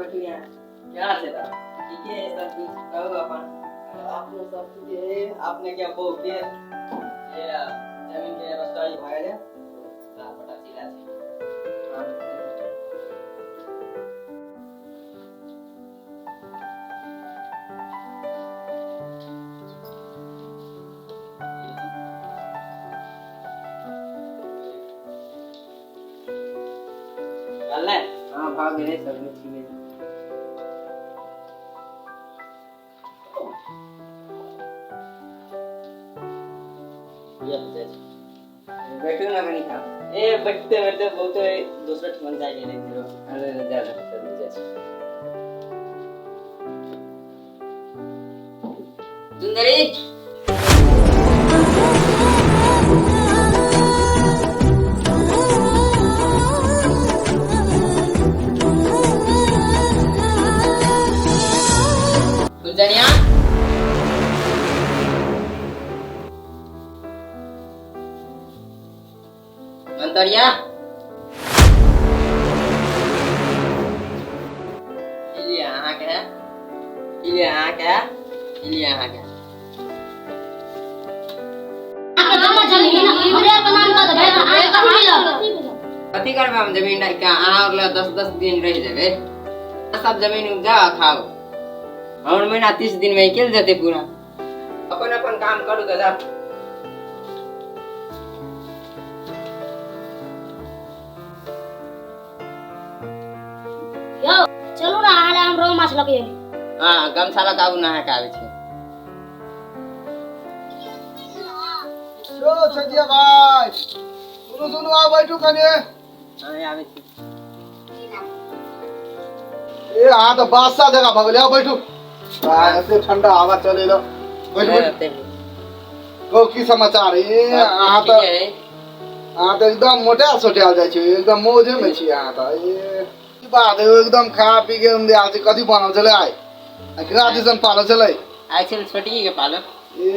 बैठू यहाँ क्या से था ठीक है सब कुछ कहो अपन आपने सब कुछ है आपने क्या बो के ये जमीन के रस्ता ही भाई है ना पता चला है चल हां भाग गए सब लोग ठीक है बैठो ना मैंने कहा ए बैठते बैठते बहुत दूसरा ठिकाना जाएंगे नहीं अरे जा जा सुंदरी सुंदरिया मंतरिया इलिया यहाँ क्या इलिया यहाँ क्या इलिया यहाँ क्या कथी करबे हम जमीन का अहाँ अगला 10-10 दिन रह जाबे सब जमीन उपजा खाओ और महीना 30 दिन में निकल जाते पूरा अपन अपन काम करू दादा यो चलो ना हाले हम रो माछ लगे हां गमछाला काबू ना है कावे छे जो छजिया भाई सुनो सुनो आ बैठो कने हां आवे छे ए आ तो बादशाह जगह भगले आ बैठो ऐसे ठंडा हवा चले लो बैठो को की समाचार है आ तो एकदम मोटा सोटा जाय छै एकदम मौजे में छी आ तो ए की बात है एकदम खा पी के हम आज कथि बनाव चले आइ एकरा दिसन पालो चले आइ छल छोटी के पालो ए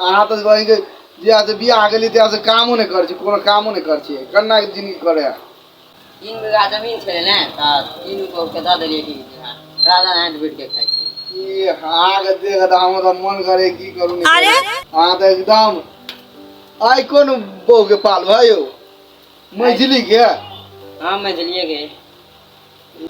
आ तो वही के जे आज बियाह गेली ते आज कामो नै कर छी कोनो कामो नै कर छी कन्ना के जिंदगी करे 3 बीघा जमीन छले ना त 3 को के द देलिए की राजा हाथ बैठ के खाइ छी ये हाग देख त हम त मन करे की करू नै अरे हां त एकदम आई कोन बौ के पाल भयो मझली के हां मझलिए के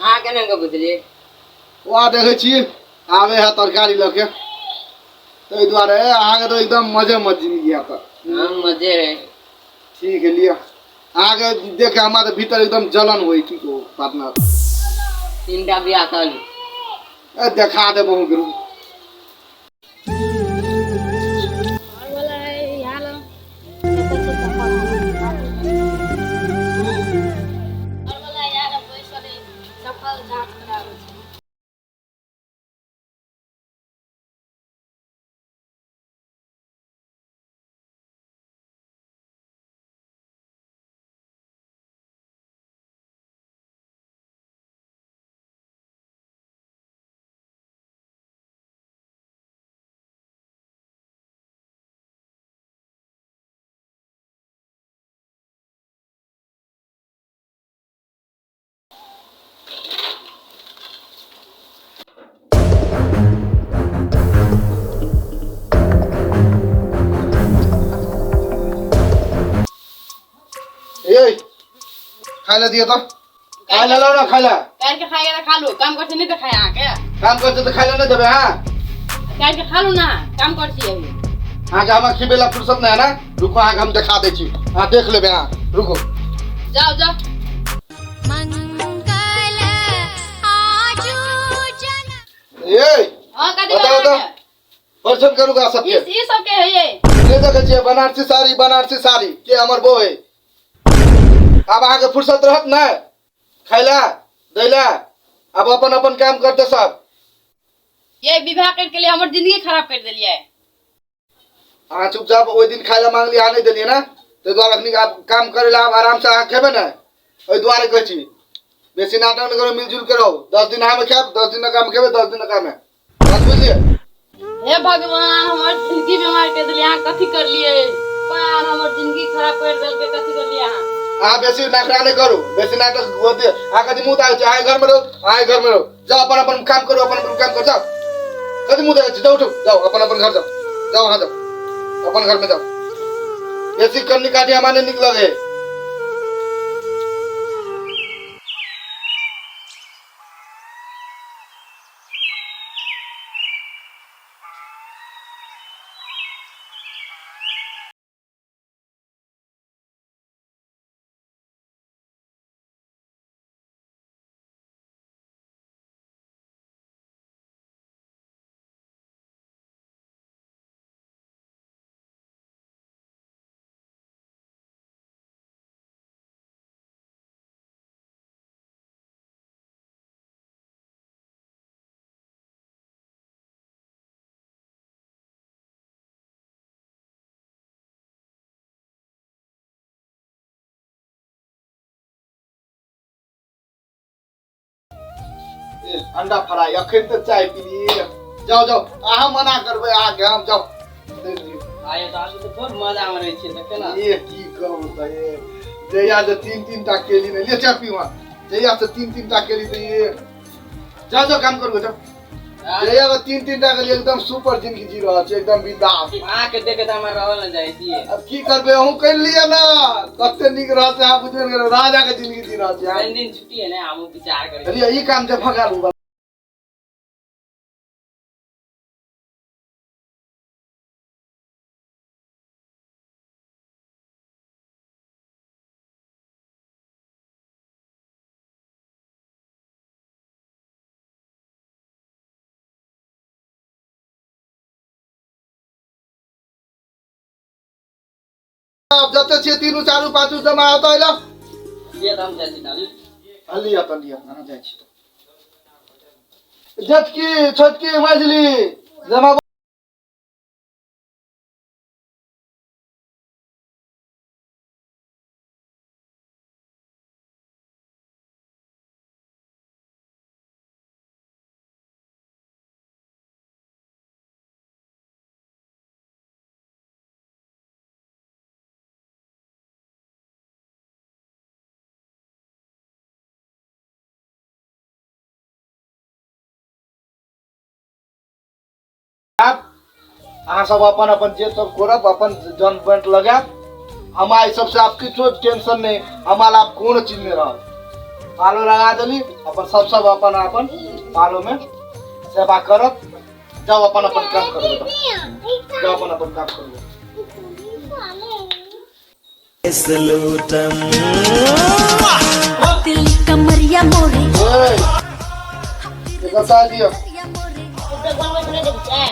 हां केने के बुझलिए वा देखे छी आवे है तरकारी लके तै द्वारे आगे तो एकदम मजे मत जिंदगी आ त हां मजे है ठीक है लिया आगे देखे हमारे भीतर एकदम जलन होई की को पार्टनर 3टा बियाह कर ए देखा दे बहु गुरु और वाला है यहाँ लो और वाला यार पैसा दे सफल जांच करावे छै ए खाइला दिए त खाइला लो ना खाइला काट के खाएगा तो खा लो काम करते नहीं तो खाए आके काम करते तो खाइला नहीं देबे हां काट के खा लो ना काम करती है अभी आगे हम खिबेला फुर्सत नहीं है ना रुको आगे हम दिखा दे छी हां देख लेबे हां रुको जाओ जाओ मंगल आजू जन ए हां काट बताओ तो परसम करूंगा सबके ये सब के है ये देखे छी बनारसी साड़ी के हमर बो है अब आगे फुर्सत रहत ना खाइला दैला अब अपन अपन काम करते सब ये विवाह करके लिए हमारी जिंदगी खराब कर दिलिए हाँ चुपचाप ओइ दिन खाइला मांगली आ नहीं दिलिए ना तो द्वारा अखनी आप काम करे ला आराम से आ खेबे ना ओइ द्वारे कहै छी बेसी नाटक न करो मिलजुल के रहो 10 दिन हम खेब 10 दिन काम खेबे 10 दिन काम है बस बुझिए हे भगवान हमारी जिंदगी बीमार कर दिलिए कथी कर लिए यार हमारी जिंदगी खराब कर देल के कथी कर लिए बेसी नखरा नहीं करो, बेसी नाटक होते आ कदी मुंह ताके आए घर में रहो, आए घर में रहो। जाओ अपन अपन काम करो, अपन अपन काम कर जाओ। कदी मुंह ताके जाओ, उठो जाओ अपन अपन घर जाओ, जाओ वहां जाओ, अपन घर में जाओ। बेसी कन्नी काटी हमारे निकल गए। अंडा फ्राई अखन तक चाय पी। जाओ जाओ, आहा मना करबे आगे हम जाओ। आयो त आज त बहुत मजा आमा रहै छै देखे न। ये की कहू त ये जया से तीन टा केली ने ले चाय पी वहां। जया से तीन टा केली त ये जाओ जाओ काम करू जाओ। जया के तीन टा केली एकदम सुपर जिंदगी जी रहल छै, एकदम बिंदास। आ के देखे त हमरा रहल न जाइ छी। अब की करबे हम कर लिया ना, कते निक रह छै आप बुझबे राजा के जिंदगी जी रहल छै। तीन दिन छुट्टी है ने, हम विचार करै चलिए ई काम जब भगा लू। अब जते छे तीनू चारू पाँचू जमा होतो इला ये दाम जाइ छी डाली। लिया त लिया अहाँ जाइ छी। जटकी छोटकी मझली जमा अहाँ सब अपन अपन जे सब करब अपन जन बंट लगाब। हम आई सबसे आपकी कोई टेंशन नहीं, हमारा आप कौन चीज में रह पालो लगा देली अपन सब अपन अपन पालो में सेवा करब। जाओ अपन अपन काम करो, जाओ अपन अपन काम करो। दिल कमरिया मोरे ये बता दियो तो बनबै छले देख छै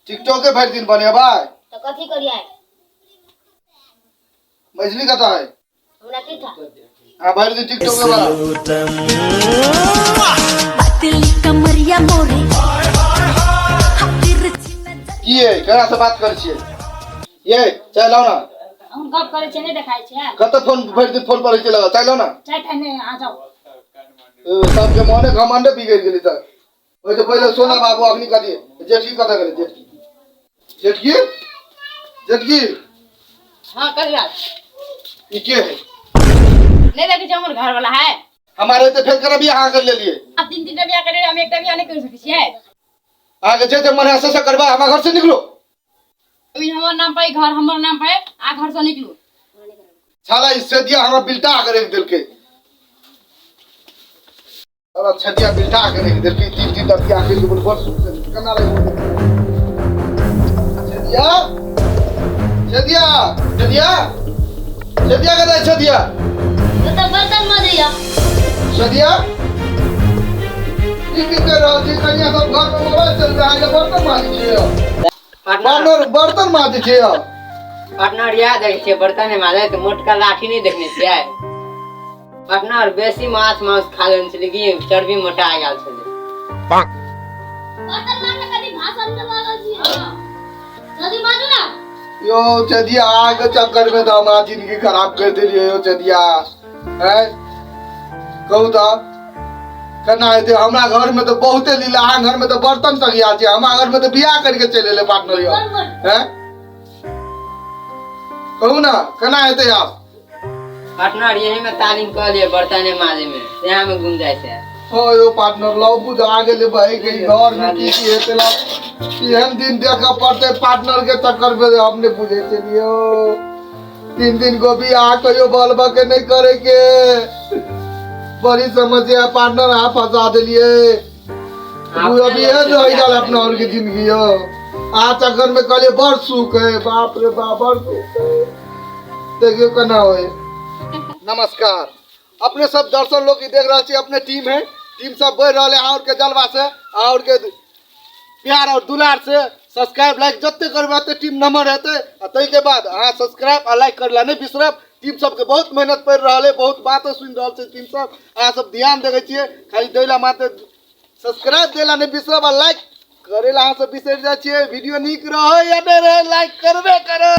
टिकटॉक के भर दिन बने भाई। तो कथी करियै? मछली कता है हमरा की था? हां भर दिन टिकटॉक के वाला दिल कमरिया मोरे की है केना से बात कर छिए ये चल लाओ ना। हम गप करे छै नहीं देखाय छै। कत फोन भर दिन फोन पर लगा चल लाओ ना। चाय खाने आ जाओ। सबके मने घमंडे बिगड़ गेली त ओइ त पहिले सोना बाबू अखनी कथी जेठकी कथा करे जेठकी जेठकी हां कर यार ई के है नहीं देखे छै हमर घर वाला है। हमारे तो फेर कर बियाह कर ले लिए। आप तीन टा बियाह करे हम एकटा बियाह नहीं कर सकै छियै। आगे जे मन है से करबा हमरा घर से निकलो। अभी हमर नाम पे घर हमर नाम पे आ घर से निकलू। साला इससे दिया हमरा बिल्टा कर एक दिल के साला छदिया बिल्टा कर एक दिल के तीन तक के आखिर के बोल करना लगे छदिया छदिया छदिया छदिया का छदिया तो बर्तन मजिया छदिया की कर रहा जी कन्या सब घर में मोबाइल चल रहा है बर्तन मांगी छे बर्तन मांगी छे। पार्टनर याद है छे बर्तन माजे तो मोटका लाठी नहीं देखने छियै। पार्टनर बेसी माछ मांस खा लेन छले कि चर्बी मोटा आ गेल छले। बर्तन मांगे कभी भाषण में लागल छी। जल्दी माजू ना। यो चदिया आगे चक्कर में तो हमारा जिंदगी खराब कर दिली यो चदिया है कहू तो केना हेते। हमरा घर में तो बहुते लीला, अहाँ घर में तो बर्तन तक याद छै, हमरा घर में तो बियाह करके चले ले पार्टनर यो हैं कहू ना केना हेते आप पार्टनर यही में तालीम कर लिए बर्तन माजे में यहाँ में गुंजाइश है। हो यो पार्टनर लो बुझा गेले भाई के घर में की हेतला एहन दिन देखा पड़ते पार्टनर के चक्कर में हमने बुझे चलियो 3 दिन को भी आ कहियो बलबा के नहीं करे के बड़ी समस्या पार्टनर आप फंसा दिलिए तू अभी है जो ही जाल अपना और की जिंदगी हो आ चक्कर में कले बड़ सुख है बाप रे बाप बड़ सुख है देखियो कना होए। नमस्कार अपने सब दर्शक लोग की देख रहे छी अपने टीम है टीम सब बढ़ रहा है और के जलवा से और के प्यार और दुलार से सब्सक्राइब लाइक जत्ते करवाते टीम नंबर रहते तई के बाद हां सब्सक्राइब और लाइक करला नहीं बिसरब टीम सब के बहुत मेहनत कर रहा है बहुत बातें सुन रहा है टीम सब आ सब ध्यान देवे छिए खाली देला माते सब्सक्राइब देला नहीं बिसरब और लाइक करेला हां सब बिसर जा छिए वीडियो नीक रहे या नहीं रहे लाइक करबे करो।